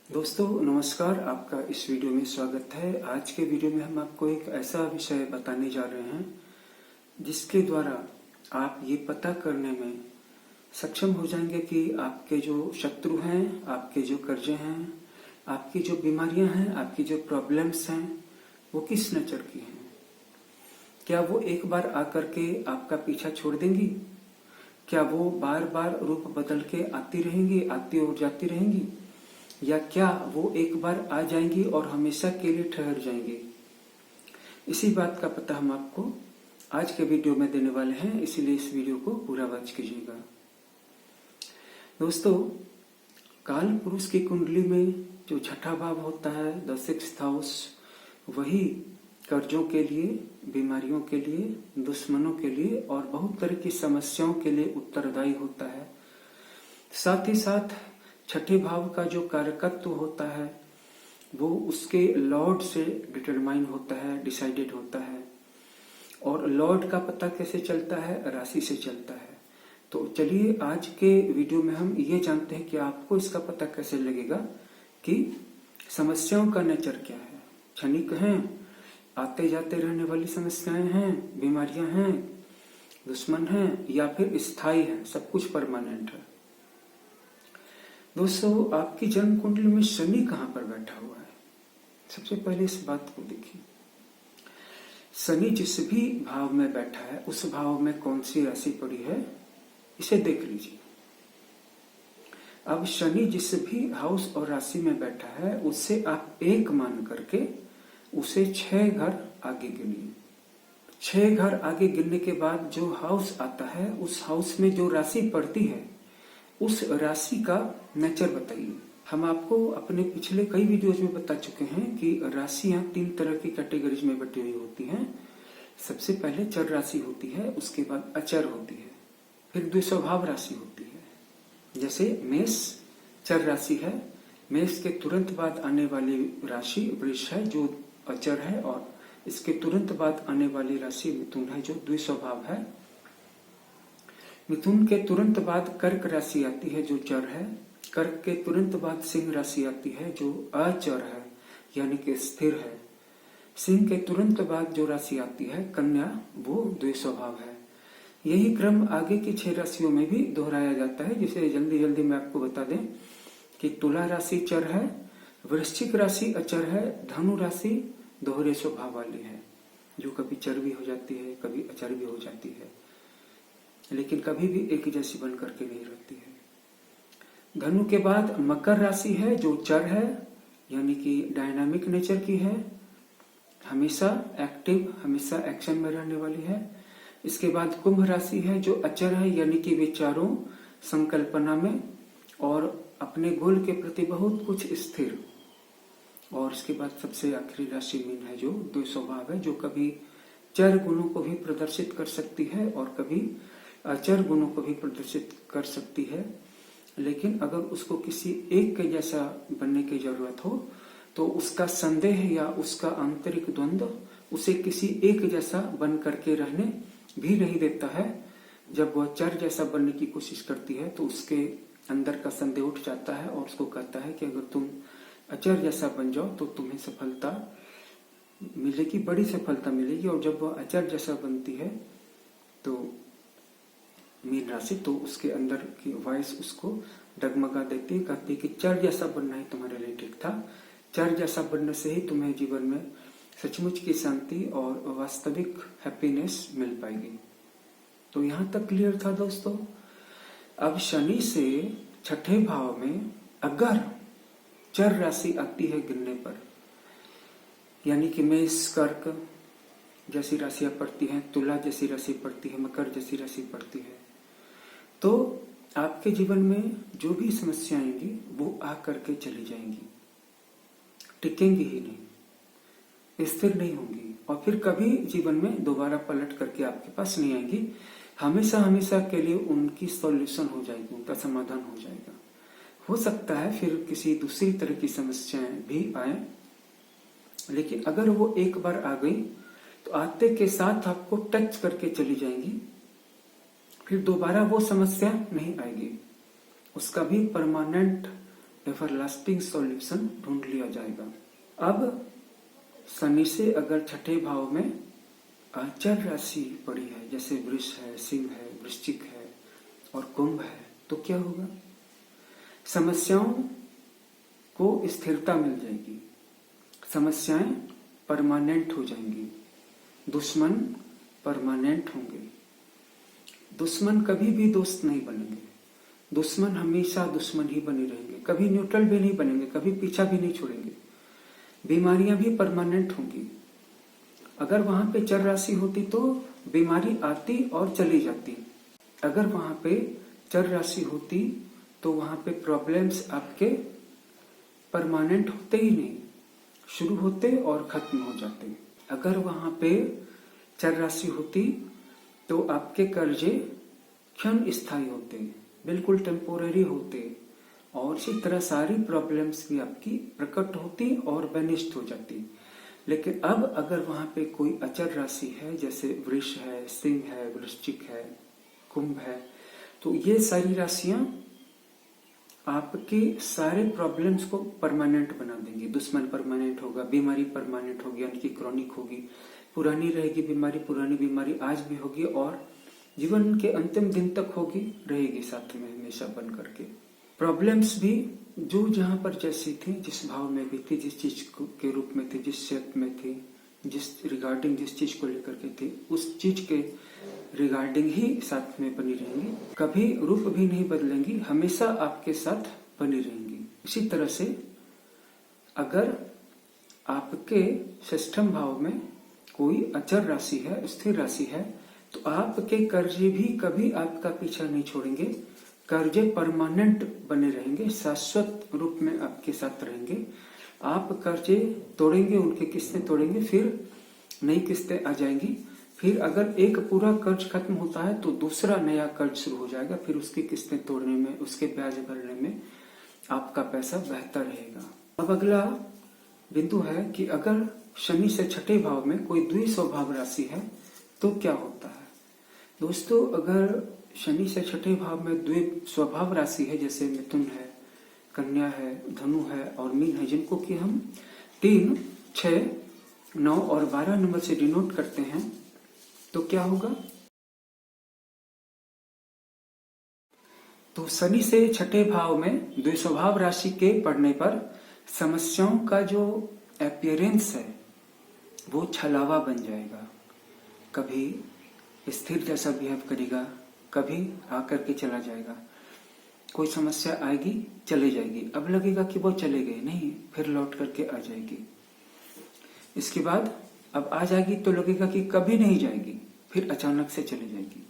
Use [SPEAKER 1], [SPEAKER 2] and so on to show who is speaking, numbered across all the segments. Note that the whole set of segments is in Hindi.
[SPEAKER 1] दोस्तों नमस्कार, आपका इस वीडियो में स्वागत है। आज के वीडियो में हम आपको एक ऐसा विषय बताने जा रहे हैं जिसके द्वारा आप ये पता करने में सक्षम हो जाएंगे कि आपके जो शत्रु हैं, आपके जो कर्जे हैं, आपकी जो बीमारियां हैं, आपकी जो प्रॉब्लम्स हैं, वो किस नेचर की हैं। क्या वो एक बार आकर के आपका पीछा छोड़ देंगी? क्या वो बार बार रूप बदल के आती रहेंगी, आती और जाती रहेंगी, या क्या वो एक बार आ जाएंगी और हमेशा के लिए ठहर जाएंगी? इसी बात का पता हम आपको आज के वीडियो में देने वाले हैं, इसीलिए इस वीडियो को पूरा वॉच कीजिएगा। दोस्तों, काल पुरुष की कुंडली में जो छठा भाव होता है, द सिक्स्थ हाउस, वही कर्जों के लिए, बीमारियों के लिए, दुश्मनों के लिए और बहुत तरह की समस्याओं के लिए उत्तरदायी होता है। साथ ही साथ छठे भाव का जो कारकत्व होता है वो उसके लॉर्ड से डिटरमाइन होता है, डिसाइडेड होता है। और लॉर्ड का पता कैसे चलता है? राशि से चलता है। तो चलिए आज के वीडियो में हम ये जानते हैं कि आपको इसका पता कैसे लगेगा कि समस्याओं का नेचर क्या है। क्षणिक हैं, आते जाते रहने वाली समस्याएं हैं, बीमारियां हैं, दुश्मन हैं, या फिर स्थायी है, सब कुछ परमानेंट है। दोस्तों, आपकी जन्म कुंडली में शनि कहां पर बैठा हुआ है? सबसे पहले इस बात को देखिए। शनि जिस भी भाव में बैठा है उस भाव में कौन सी राशि पड़ी है, इसे देख लीजिए। अब शनि जिस भी हाउस और राशि में बैठा है उससे आप एक मान करके उसे 6 घर आगे गिनिए। 6 घर आगे गिनने के बाद जो हाउस आता है उस हाउस में जो राशि पड़ती है उस राशि का नेचर बताइए। हम आपको अपने पिछले कई वीडियोज में बता चुके हैं कि राशियां 3 तरह की कैटेगरीज में बटी हुई होती हैं। सबसे पहले चर राशि होती है, उसके बाद अचर होती है, फिर द्विस्वभाव राशि होती है। जैसे मेष चर राशि है, मेष के तुरंत बाद आने वाली राशि वृष है जो अचर है, और इसके तुरंत बाद आने वाली राशि मिथुन है जो द्विस्वभाव है। मिथुन के तुरंत बाद कर्क राशि आती है जो चर है। कर्क के तुरंत बाद सिंह राशि आती है जो अचर है, यानी कि स्थिर है। सिंह के तुरंत बाद जो राशि आती है कन्या, वो द्विस्वभाव है। यही क्रम आगे की 6 राशियों में भी दोहराया जाता है, जिसे जल्दी जल्दी मैं आपको बता दें कि तुला राशि चर है, वृश्चिक राशि अचर है, धनु राशि दोहरे स्वभाव वाली है जो कभी चर भी हो जाती है, कभी अचर भी हो जाती है, लेकिन कभी भी एक जैसी बन करके नहीं रहती है। धनु के बाद मकर राशि है जो चर है, यानी कि डायनामिक नेचर की है, हमेशा एक्टिव, हमेशा एक्शन में रहने वाली है। इसके बाद कुंभ राशि है जो अचर है, यानी कि विचारों, संकल्पना में और अपने गोल के प्रति बहुत कुछ स्थिर। और इसके बाद सबसे आखिरी राशि मीन है जो द्विस्वभाव है, जो कभी चर गुणों को भी प्रदर्शित कर सकती है और कभी अचर गुणों को भी प्रदर्शित कर सकती है। लेकिन अगर उसको किसी एक के जैसा बनने की जरूरत हो तो उसका संदेह या उसका आंतरिक द्वंद्व उसे किसी एक जैसा बन करके रहने भी नहीं देता है। जब वह चर जैसा बनने की कोशिश करती है तो उसके अंदर का संदेह उठ जाता है और उसको कहता है कि अगर तुम अचर जैसा बन जाओ तो तुम्हें सफलता मिलेगी, बड़ी सफलता मिलेगी। और जब वह अचर जैसा बनती है तो मीन राशि, तो उसके अंदर की वॉइस उसको डगमगा देती है, कहती है कि चर जैसा बनना ही तुम्हारे लिए ठीक था, चर जैसा बनने से ही तुम्हें जीवन में सचमुच की शांति और वास्तविक हैप्पीनेस मिल पाएगी। तो यहां तक क्लियर था दोस्तों। अब शनि से छठे भाव में अगर चर राशि आती है गिनने पर, यानी कि मेष कर्क जैसी राशियां पड़ती हैं, तुला जैसी राशि पड़ती है, मकर जैसी राशि पड़ती है, तो आपके जीवन में जो भी समस्या आएंगी वो आ करके चली जाएंगी, टिकेंगी ही नहीं, स्थिर नहीं होंगी और फिर कभी जीवन में दोबारा पलट करके आपके पास नहीं आएंगी। हमेशा हमेशा के लिए उनकी सॉल्यूशन हो जाएगी, उनका समाधान हो जाएगा। हो सकता है फिर किसी दूसरी तरह की समस्याएं भी आए, लेकिन अगर वो एक बार आ गई तो आते के साथ आपको टच करके चली जाएंगी, फिर दोबारा वो समस्या नहीं आएगी। उसका भी परमानेंट एवरलास्टिंग सॉल्यूशन ढूंढ लिया जाएगा। अब शनि से अगर छठे भाव में अचर राशि पड़ी है, जैसे वृष है, सिंह है, वृश्चिक है और कुंभ है, तो क्या होगा? समस्याओं को स्थिरता मिल जाएगी, समस्याएं परमानेंट हो जाएंगी, दुश्मन परमानेंट होंगे। दुश्मन कभी भी दोस्त नहीं बनेंगे, दुश्मन हमेशा दुश्मन ही बने रहेंगे, कभी न्यूट्रल भी नहीं बनेंगे, कभी पीछा भी नहीं छोड़ेंगे। बीमारियां भी परमानेंट होंगी। अगर वहां पे चर राशि होती तो बीमारी आती और चली जाती। अगर वहां पे चर राशि होती तो वहां पे प्रॉब्लम्स आपके परमानेंट होते ही नहीं, शुरू होते और खत्म हो जाते। अगर वहां पे चर राशि होती तो आपके कर्जे क्षण स्थायी होते, बिल्कुल टेम्पोररी होते और इसी तरह सारी प्रॉब्लम्स भी आपकी प्रकट होती और बेनिस्ट हो जाती। लेकिन अब अगर वहां पे कोई अचर राशि है, जैसे वृष है, सिंह है, वृश्चिक है, कुंभ है, तो ये सारी राशियां आपके सारे प्रॉब्लम्स को परमानेंट बना देंगी। दुश्मन परमानेंट होगा, बीमारी परमानेंट होगी, यानी कि क्रॉनिक होगी, पुरानी रहेगी बीमारी, पुरानी बीमारी आज भी होगी और जीवन के अंतिम दिन तक होगी, रहेगी साथ में हमेशा बन करके। प्रॉब्लम्स भी जो जहां पर जैसी थी, जिस भाव में भी थी, जिस चीज के रूप में थी, जिस शेप में थी, जिस रिगार्डिंग जिस चीज को लेकर के थी, उस चीज के रिगार्डिंग ही साथ में बनी रहेंगी, कभी रूप भी नहीं बदलेंगी, हमेशा आपके साथ बनी रहेंगी। इसी तरह से अगर आपके षष्ठम भाव में कोई अचर राशि है, स्थिर राशि है, तो आपके कर्जे भी कभी आपका पीछा नहीं छोड़ेंगे, कर्जे परमानेंट बने रहेंगे, शाश्वत रूप में आपके साथ रहेंगे। आप कर्जे तोड़ेंगे, उनके किस्तें तोड़ेंगे, फिर नई किस्तें आ जाएंगी, फिर अगर एक पूरा कर्ज खत्म होता है तो दूसरा नया कर्ज शुरू हो जाएगा, फिर उसकी किस्तें तोड़ने में, उसके ब्याज भरने में आपका पैसा बेहतर रहेगा। अब अगला बिंदु है कि अगर शनि से छठे भाव में कोई द्विस्वभाव राशि है तो क्या होता है। दोस्तों, अगर शनि से छठे भाव में द्विस्वभाव राशि है, जैसे मिथुन है, कन्या है, धनु है और मीन है, जिनको कि हम 3, 6, 9 और 12 नंबर से डिनोट करते हैं, तो क्या होगा? तो शनि से छठे भाव में द्विस्वभाव राशि के पड़ने पर समस्याओं का जो अपीयरेंस है वो छलावा बन जाएगा। कभी स्थिर जैसा बिहेव करेगा, कभी आकर के चला जाएगा, कोई समस्या आएगी चले जाएगी, अब लगेगा कि वो चले गए, नहीं, फिर लौट करके आ जाएगी। इसके बाद अब आ जाएगी तो लगेगा कि कभी नहीं जाएगी, फिर अचानक से चली जाएगी।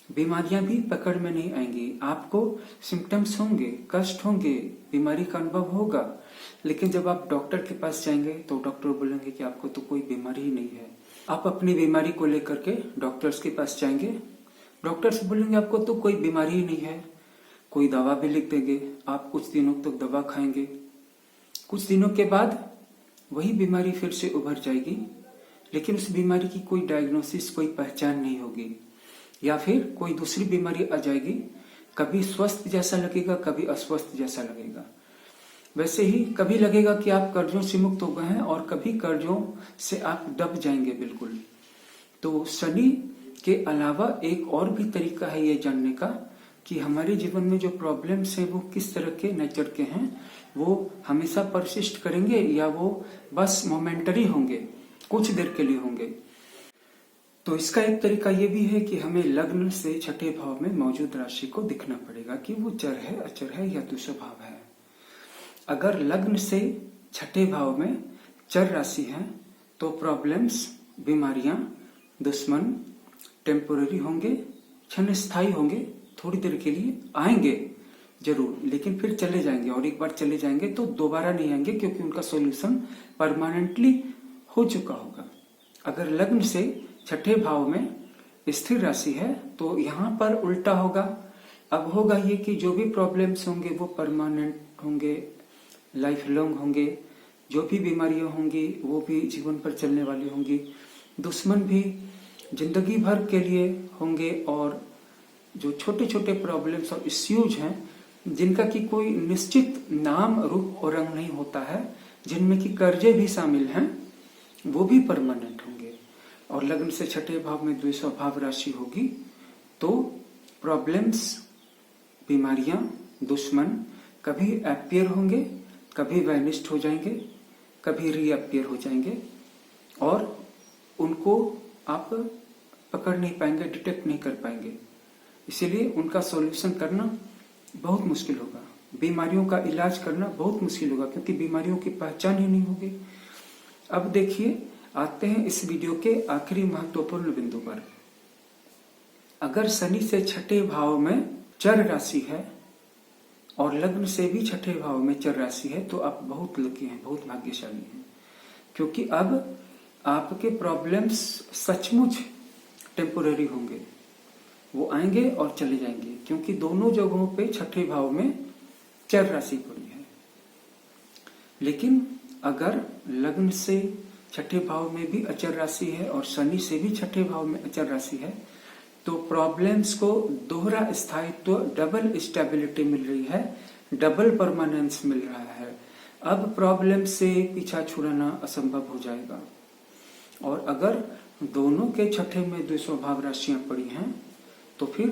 [SPEAKER 1] बीमारियां भी पकड़ में नहीं आएंगी, आपको सिम्टम्स होंगे, कष्ट होंगे, बीमारी का अनुभव होगा, लेकिन जब आप डॉक्टर के पास जाएंगे तो डॉक्टर बोलेंगे कि आपको तो कोई बीमारी ही नहीं है। आप अपनी बीमारी को लेकर के डॉक्टर्स के पास जाएंगे, डॉक्टर्स बोलेंगे आपको तो कोई बीमारी ही नहीं है, कोई दवा भी लिख देंगे, आप कुछ दिनों तक दवा खाएंगे, कुछ दिनों के बाद वही बीमारी फिर से उभर जाएगी, लेकिन उस बीमारी की कोई डायग्नोसिस, कोई पहचान नहीं होगी, या फिर कोई दूसरी बीमारी आ जाएगी, कभी स्वस्थ जैसा लगेगा, कभी अस्वस्थ जैसा लगेगा। वैसे ही कभी लगेगा कि आप कर्जों से मुक्त हो गए हैं और कभी कर्जों से आप दब जाएंगे बिल्कुल। तो शनि के अलावा एक और भी तरीका है ये जानने का कि हमारे जीवन में जो प्रॉब्लम्स हैं वो किस तरह के नेचर के हैं, वो हमेशा परसिस्ट करेंगे या वो बस मोमेंटरी होंगे, कुछ देर के लिए होंगे। तो इसका एक तरीका ये भी है कि हमें लग्न से छठे भाव में मौजूद राशि को दिखना पड़ेगा कि वो चर है, अचर है या द्विस्वभाव है। अगर लग्न से छठे भाव में चर राशि है तो प्रॉब्लम्स, बीमारियां, दुश्मन टेम्पोररी होंगे, क्षण स्थायी होंगे, थोड़ी देर के लिए आएंगे जरूर, लेकिन फिर चले जाएंगे, और एक बार चले जाएंगे तो दोबारा नहीं आएंगे, क्योंकि उनका सॉल्यूशन परमानेंटली हो चुका होगा। अगर लग्न से छठे भाव में स्थिर राशि है तो यहाँ पर उल्टा होगा। अब होगा ये कि जो भी प्रॉब्लम्स होंगे वो परमानेंट होंगे, लाइफ लॉन्ग होंगे, जो भी बीमारियां होंगी वो भी जीवन पर चलने वाली होंगी, दुश्मन भी जिंदगी भर के लिए होंगे, और जो छोटे छोटे प्रॉब्लम्स और इश्यूज हैं जिनका कि कोई निश्चित नाम, रूप और रंग नहीं होता है, जिनमें कि कर्जे भी शामिल हैं, वो भी परमानेंट होंगे। और लग्न से छठे भाव में द्विस्वभाव राशि होगी तो प्रॉब्लम्स, बीमारियां, दुश्मन कभी अपीयर होंगे, कभी वैनिस्ट हो जाएंगे, कभी रीअपीयर हो जाएंगे और उनको आप पकड़ नहीं पाएंगे, डिटेक्ट नहीं कर पाएंगे। इसीलिए उनका सॉल्यूशन करना बहुत मुश्किल होगा, बीमारियों का इलाज करना बहुत मुश्किल होगा, क्योंकि बीमारियों की पहचान ही नहीं होगी। अब देखिए, आते हैं इस वीडियो के आखिरी महत्वपूर्ण बिंदु पर। अगर शनि से छठे भाव में चर राशि है और लग्न से भी छठे भाव में चर राशि है तो आप बहुत लकी हैं, बहुत भाग्यशाली हैं, क्योंकि अब आपके प्रॉब्लम्स सचमुच टेम्पोररी होंगे, वो आएंगे और चले जाएंगे, क्योंकि दोनों जगहों पे छठे भाव में चर राशि पड़ी है। लेकिन अगर लग्न से छठे भाव में भी अचर राशि है और शनि से भी छठे भाव में अचर राशि है तो प्रॉब्लम्स को दोहरा स्थायित्व, डबल स्टेबिलिटी मिल रही है, डबल परमानेंस मिल रहा है। अब प्रॉब्लम से पीछा छुड़ाना असंभव हो जाएगा। और अगर दोनों के छठे में द्विस्वभाव राशियां पड़ी हैं तो फिर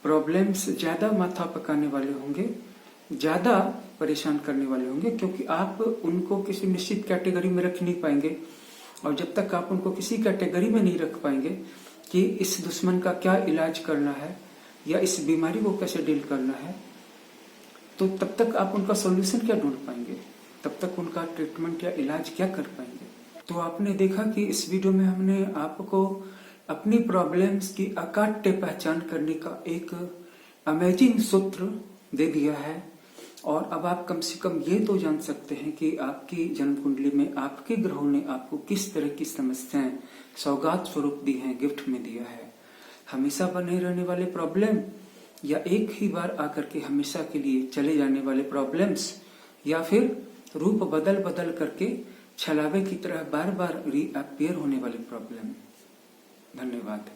[SPEAKER 1] प्रॉब्लम्स ज्यादा माथा पकाने वाले होंगे, ज्यादा परेशान करने वाले होंगे, क्योंकि आप उनको किसी निश्चित कैटेगरी में रख नहीं पाएंगे। और जब तक आप उनको किसी कैटेगरी में नहीं रख पाएंगे कि इस दुश्मन का क्या इलाज करना है या इस बीमारी को कैसे डील करना है, तो तब तक आप उनका सॉल्यूशन क्या ढूंढ पाएंगे, तब तक उनका ट्रीटमेंट या इलाज क्या कर पाएंगे। तो आपने देखा कि इस वीडियो में हमने आपको अपनी प्रॉब्लम्स की अकाट्य पहचान करने का एक अमेजिंग सूत्र दे दिया है। और अब आप कम से कम ये तो जान सकते हैं कि आपकी जन्म कुंडली में आपके ग्रहों ने आपको किस तरह की समस्याएं सौगात स्वरूप दी हैं, गिफ्ट में दिया है। हमेशा बने रहने वाले प्रॉब्लम या एक ही बार आकर के हमेशा के लिए चले जाने वाले प्रॉब्लम्स, या फिर रूप बदल बदल करके छलावे की तरह बार बार रीअपीयर होने वाले प्रॉब्लम। धन्यवाद।